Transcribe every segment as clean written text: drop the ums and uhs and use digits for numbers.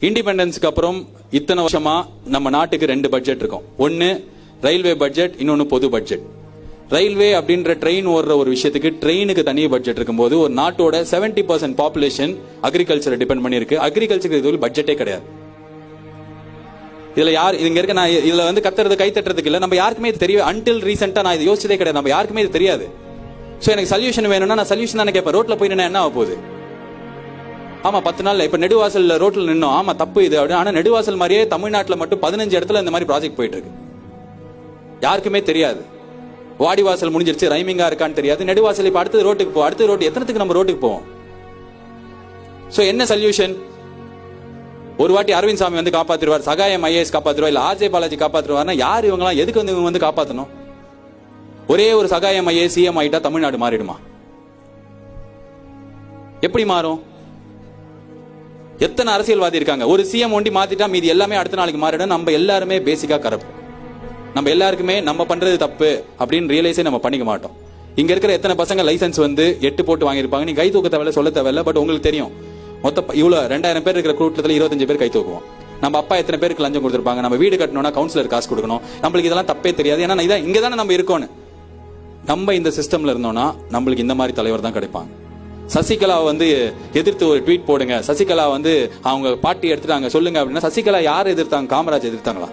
இண்டிபெண்டன்ஸ்க்கு அப்புறம் இத்தனை வருஷமா நம்ம நாட்டுக்கு 2 பட்ஜெட் இருக்கும். ஒன்னு ரயில்வே பட்ஜெட், இன்னொன்னு பொது பட்ஜெட். ரயில்வே அப்படின்ற ட்ரெயின் ஓடுற ஒரு விஷயத்துக்கு ட்ரெயினுக்கு தனி பட்ஜெட் இருக்கும்போது ஒரு நாட்டோட 70% பாப்புலேஷன் அக்ரிகல்ச்சரை டிபெண்ட் பண்ணிருக்கு. அக்ரிகல்ச்சருக்கு இது பட்ஜெட்டே கிடையாது. இதுல யார் இங்க இருக்க, நான் இதுல வந்து கத்துறது கை தட்டுறதுக்கு இல்ல, நம்ம யாருக்குமே இது தெரியும். அன்டில் ரீசெண்டா நான் இது யோசிச்சதே கிடையாது. நம்ம யாருக்குமே இது தெரியாது. சோ எனக்கு சொல்யூஷன் வேணும்னா நான் சொல்யூஷன் தானே கேட்பேன். ரோட்ல போய் என்ன ஆக போகுது? ஆமா 10 நாள்ல இப்ப நெடுவாசல் ரோட்ல நின்னோம், ஆமா தப்பு இது அப்படின்னு. ஆனா நெடுவாசல் மாதிரியே தமிழ்நாட்டுல மட்டும் 15 இடத்துல இந்த மாதிரி ப்ராஜெக்ட் போயிட்டு இருக்கு. யாருக்குமே தெரியாது. வாடிவாசல் முடிஞ்சிருச்சு, ரைமிங்கா இருக்கான்னு தெரியாது. நெடுவாசல் இப்ப அடுத்த ரோட்டுக்கு போ, அடுத்த ரோட்டு எத்தனத்துக்கு நம்ம ரோட்டுக்கு போவோம்? சோ என்ன சொல்யூஷன்? ஒரு வாட்டி அரவிந்த் சாமி வந்து காப்பாத்திருவார், சகாயம் ஐஏஎஸ் காப்பாத்திருவார், இல்ல ஆர்ஜே பாலாஜி காப்பாத்திருவார்னா யார் இவங்கலாம்? எதுக்கு வந்து இவங்க வந்து காப்பாத்தணும்? ஒரே ஒரு சகாயம் ஐஏஎஸ் சிஎம் ஆயிட்டா தமிழ்நாடு மாறிடுமா? எப்படி மாறும்? எத்தனை அரசியல்வாதி இருக்காங்க. ஒரு சிஎம் ஒண்டி மாத்திட்டா மீதி எல்லாமே அடுத்த நாளைக்கு மாறிடும். நம்ம எல்லாருமே பேசிக்கா கரப்ட். நம்ம எல்லாருக்குமே நம்ம பண்றது தப்பு அப்படின்னு ரியலைஸே நம்ம பண்ணிக்க மாட்டோம். இங்க இருக்கிற எத்தனை பசங்க லைசன்ஸ் வந்து 8 போட்டு வாங்கியிருப்பாங்க. நீ கை தூக்க தேவையில்ல, சொல்ல தேவையில்ல. பட் உங்களுக்கு தெரியும், மொத்த இவ்வளவு 2000 பேர் இருக்கிற கூட்டத்தில் 25 பேர் கை தூக்குவோம். நம்ம அப்பா எத்தனை பேருக்கு லஞ்சம் கொடுத்திருப்பாங்க. நம்ம வீடு கட்டணும்னா கவுன்சிலர் காசு கொடுக்கணும். நம்மளுக்கு இதெல்லாம் தப்பே தெரியாது. ஏன்னா இதான் இங்க தானே நம்ம இருக்கோன்னு. நம்ம இந்த சிஸ்டம்ல இருந்தோம்னா நம்மளுக்கு இந்த மாதிரி தலைவர் தான் கிடைப்பாங்க. சசிகலா வந்து எதிர்த்து ஒரு ட்வீட் போடுங்க, சசிகலா வந்து அவங்க பாட்டி எடுத்துட்டாங்க சொல்லுங்க அப்படின்னா, சசிகலா யார் எதிர்த்தாங்க? காமராஜ் எதிர்த்தாங்களா?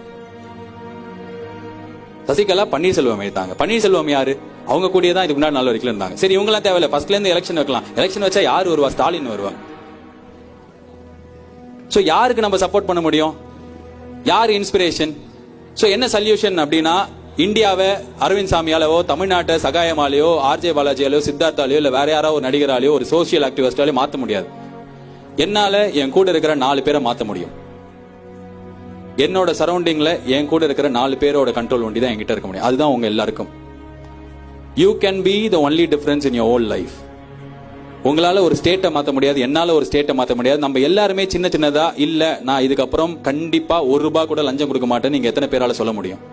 சசிகலா பன்னீர்செல்வம் எதிர்த்தாங்க. பன்னீர்செல்வம் யாரு? அவங்க கூடிய தான் இதுக்கு முன்னாடி 4 வரைக்கும் இருந்தாங்க. சரி, இவங்கலாம் தேவையில்ல, ஃபர்ஸ்ட்ல இருந்து எலெக்ஷன் வைக்கலாம். எலெக்ஷன் வச்சா யாரு வருவா? ஸ்டாலின் வருவா. சோ யாருக்கு நம்ம சப்போர்ட் பண்ண முடியும்? யார் இன்ஸ்பிரேஷன்? சோ என்ன சொல்யூஷன் அப்படின்னா, இந்தியாவை அரவிந்த் சாமியாலோ, தமிழ்நாட்டை சகாயமாலேயோ, ஆர்ஜே பாலாஜியாலோ, சித்தார்த்தாலேயோ, இல்ல வேற யாரோ ஒரு நடிகராலேயோ, ஒரு சோசியல் ஆக்டிவிஸ்டாலேயோ மாத்த முடியாது. என்னால என் கூட இருக்கிற 4 பேரை மாத்த முடியும். என்னோட சரௌண்டிங்ல என் கூட இருக்கிற 4 பேரோட கண்ட்ரோல் ஒண்டி தான் என்கிட்ட இருக்க முடியும். அதுதான் உங்க எல்லாருக்கும். You can be the only difference in your whole life. உங்களால ஒரு ஸ்டேட்டை மாத்த முடியாது, என்னால ஒரு ஸ்டேட்டை மாத்த முடியாது. நம்ம எல்லாருமே சின்ன சின்னதா இல்ல நான் இதுக்கப்புறம் கண்டிப்பா ₹1 கூட லஞ்சம் கொடுக்க மாட்டேன்னு நீங்க எத்தனை பேரால சொல்ல முடியும்?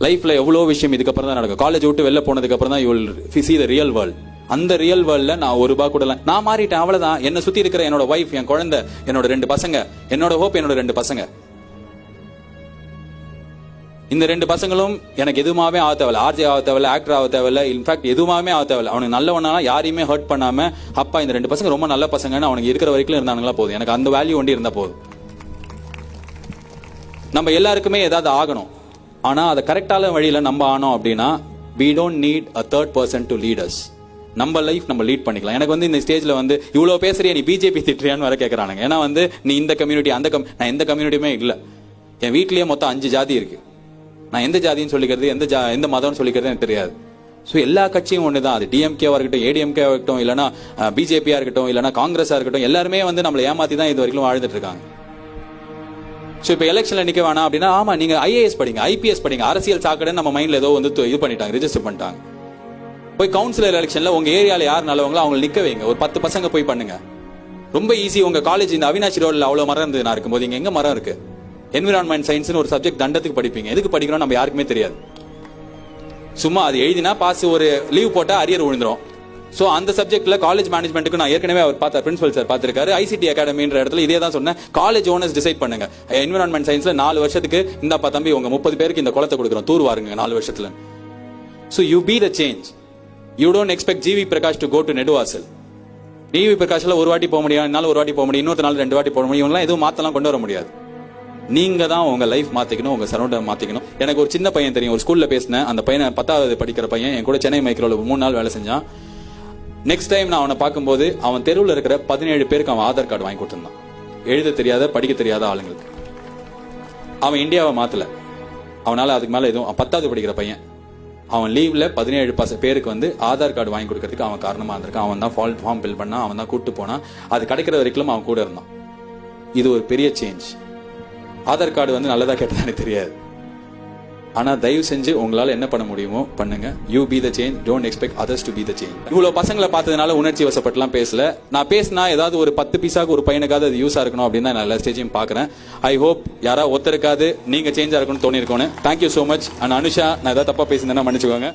லைஃப்ல எவ்வளவு விஷயம் இதுக்கப்புறம் தான் நடக்கும். காலேஜ் விட்டு வெளில போனதுக்கு அப்புறம் தான் you will see the real world. அந்த ரியல் வேர்ல்ட்ல நான் ₹1 கூட நான் மாறிட்டேன், அவ்வளவுதான். என்ன சுத்தி இருக்கிற என்னோட வைஃப், என் குழந்தை, என்னோட 2 பசங்க, என்னோட ஹோப் என்னோட 2 பசங்க. இந்த 2 பசங்களும் எனக்கு எதுவுமே ஆக தேவையில்ல, ஆர்ஜே ஆக தேவையில்ல, ஆக்டர் ஆக தேவையில்ல, இன்ஃபேக்ட் எதுவுமே ஆக தேவையில்ல. அவனுக்கு நல்லவனா யாரையுமே ஹர்ட் பண்ணாம, அப்பா இந்த 2 பசங்க ரொம்ப நல்ல பசங்கன்னு அவனுக்கு இருக்கிற வரைக்கும் இருந்தானுங்களா போதும். எனக்கு அந்த வேல்யூ ஒண்டி இருந்தா போதும். நம்ம எல்லாருக்குமே ஏதாவது ஆகணும். ஆனா அதை கரெக்டான வழியில நம்ம ஆனோம் அப்படின்னா, we don't need a third person to lead us. நம்ம லைஃப் நம்ம லீட் பண்ணிக்கலாம். எனக்கு வந்து இந்த ஸ்டேஜ்ல வந்து இவ்வளவு பேசுறியா, நீ பிஜேபி திட்டுறியான்னு வர கேட்கறானுங்க. ஏன்னா வந்து நீ இந்த கம்யூனிட்டி அந்த நான் எந்த கம்யூனிட்டியுமே இல்ல. என் வீட்லயே மொத்தம் 5 ஜாதி இருக்கு. நான் எந்த ஜாதின்னு சொல்லிக்கிறது, எந்த மதம்னு சொல்லிக்கிறது எனக்கு தெரியாது. ஸோ எல்லா கட்சியும் ஒண்ணுதான். அது டிஎம்கேவா இருக்கட்டும், ஏடிஎம்கேவா இருக்கட்டும், இல்லைன்னா பிஜேபியா இருக்கட்டும், இல்லைன்னா காங்கிரஸா இருக்கட்டும், எல்லாருமே வந்து நம்மளை ஏமாத்தி தான் இது வரைக்கும் வாழ்ந்துட்டு இருக்காங்க. சோ இப்ப எலெக்ஷன்ல நிக்க வேணாம் அப்படின்னா, ஆமா நீங்க ஐஏஎஸ் படிங்க, ஐபிஎஸ் படிங்க. அரசியல் சாக்கடை நம்ம மைண்ட்ல ஏதோ வந்து இது பண்ணிட்டாங்க, ரெஜிஸ்டர் பண்ணிட்டாங்க. போய் கவுன்சிலர் எலெக்ஷன்ல உங்க ஏரியால யார் நல்லவங்களோ அவங்க நிக்க வைங்க. ஒரு 10 பசங்க போய் பண்ணுங்க. ரொம்ப ஈஸி. உங்க காலேஜ் இந்த அவினாசி ரோட்ல அவ்வளவு மரம் இருந்தது நான் இருக்கும்போது, இங்க எங்க மரம் இருக்கு? என்விரான்மெண்ட் சயின்ஸ் ஒரு சப்ஜெக்ட் தண்டத்துக்கு படிப்பீங்க. எதுக்கு படிக்கணும் நம்ம யாருக்குமே தெரியாது. சும்மா அது எழுதினா பாஸ், ஒரு லீவ் போட்டா அரியர் விழுந்துரும். சோ அந்த சப்ஜெக்ட்ல காலேஜ் மேனேஜ்மெண்ட்டுக்கு நான் ஏற்கனவே அவர் பார்த்தார், பிரின்சிபல் சார் பார்த்திருக்காரு. ஐசிடி அகாடமின்ற இடத்துல இதே தான் சொன்னேன். காலேஜ் ஓனர்ஸ் டிசைட் பண்ணுங்க. என்விரான்மெண்ட் சயின்ஸ்ல 4 வருஷத்துக்கு இந்தாப்பா தம்பி உங்க 30 பேருக்கு இந்த குளத்தை கொடுக்குறோம், தூர் வாருங்க 4 வருஷத்துல. So you be the change. You don't expect GV Prakash to go to Neduvasal. GV பிரகாஷ்ல ஒரு வாட்டி போக முடியும், என்னால ஒரு வாட்டி போக முடியும், இன்னொரு நாள் 2 வாட்டி போக முடியும். இவங்கலாம் எதுவும் மாத்தலாம் கொண்டு வர முடியாது. நீங்க தான் உங்க லைஃப் மாத்திக்கணும், உங்க சரௌண்டர் மாத்திக்கணும். எனக்கு ஒரு சின்ன பையன் தெரியும், ஒரு ஸ்கூல்ல பேசினேன். அந்த பையனை 10வது படிக்கிற பையன் என் கூட சென்னை மைக்ரோல 3 நாள் வேலை செஞ்சான். நெக்ஸ்ட் டைம் நான் அவனை பார்க்கும்போது அவன் தெருவில் இருக்கிற 17 பேருக்கு அவன் ஆதார் கார்டு வாங்கி கொடுத்திருந்தான். எழுத தெரியாத படிக்க தெரியாத ஆளுங்களுக்கு. அவன் இந்தியாவை மாத்தல. அவனால அதுக்கு மேல எதுவும் 10வது படிக்கிற பையன் அவன் லீவ்ல 17 பேருக்கு வந்து ஆதார் கார்டு வாங்கி கொடுக்கறதுக்கு அவன் காரணமா இருந்திருக்கான். அவன் தான் ஃபார்ம் ஃபில் பண்ணா, அவன் தான் கூட்டு போனா. அது கிடைக்கிற வரைக்கும் அவன் கூட இருந்தான். இது ஒரு பெரிய சேஞ்ச். ஆதார் கார்டு வந்து நல்லதா கேட்டதானே தெரியாது. ஆனா தயவு செஞ்சு உங்களால என்ன பண்ண முடியுமோ பண்ணுங்க. You be the change, don't expect others to be the change. இவ்வளவு பசங்களை பார்த்ததுனால உணர்ச்சி வசப்பட்டுலாம் பேசல. நான் பேசினா ஏதாவது ஒரு 10 பீஸாக்கு ஒரு பையனுக்காவது அது யூஸா இருக்கணும் அப்படின்னு நான் எல்லா ஸ்டேஜையும் பாக்குறேன். ஐ ஹோப் யாரா ஒருத்தருக்காவது நீங்க சேஞ்சா இருக்கணும்னு தோணி இருக்கணும். Thank you so much. And Anusha, நான் ஏதாவது தப்பா பேசியிருந்தேன்னா மன்னிச்சுக்கோங்க.